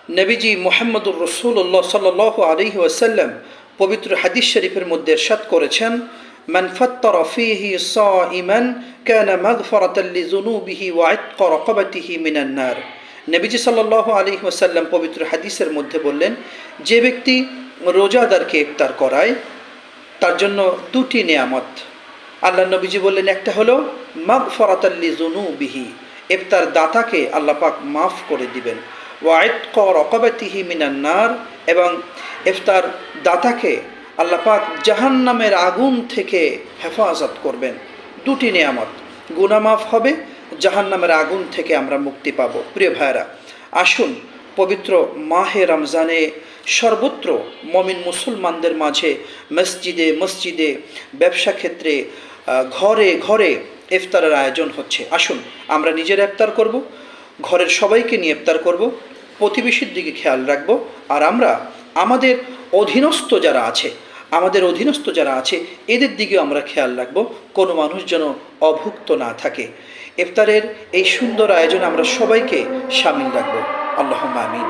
নবীজি মুহাম্মদুর রাসূলুল্লাহ সাল্লাল্লাহু আলাইহি ওয়াসাল্লাম পবিত্র হাদিস শরীফের মধ্যে ইরশাদ করেছেন, মান ফাত্তারা ফীহি সাইমান কানা মাগফিরাতাল লিযুনুবিহি ওয়া ইতকা রাকাবাতিহি মিনান নার। নবীজি সাল্লাল্লাহু আলাইহি ওয়াসাল্লাম পবিত্র হাদিসের মধ্যে বললেন, যে ব্যক্তি রোজাদারকে ইফতার করায় তার জন্য দুটি নেয়ামত। আল্লাহ নবীজি বললেন, একটা হলো মাগফিরাতাল লিযুনুবিহি, ইফতার দাতাকে আল্লাহ পাক মাফ করে দিবেন, ওয়া ইতকা রাকাবাতিহি মিনান নার, এবং ইফতার দাতাকে আল্লাহ পাক জাহান্নামের আগুন থেকে হেফাজত করবেন। দুটি নিয়ামত, গুনাহ মাফ হবে, জাহান্নামের আগুন থেকে আমরা মুক্তি পাব। প্রিয় ভাইরা, আসুন পবিত্র মাহে রমজানে সর্বত্র মমিন মুসলমানদের মাঝে মসজিদে মসজিদে, ব্যবসা ক্ষেত্রে, ঘরে ঘরে ইফতারের আয়োজন হচ্ছে। আসুন আমরা নিজেরা ইফতার করব, ঘরের সবাইকে নিয়ে ইফতার করব, প্রতিবেশীর দিকে খেয়াল রাখব, আর আমরা আমাদের অধীনস্থ যারা আছে এদের দিকেও আমরা খেয়াল রাখব, কোনো মানুষ যেন অভুক্ত না থাকে। ইফতারের এই সুন্দর আয়োজনে আমরা সবাইকে শামিল রাখব। আল্লাহুম্মা আমিন।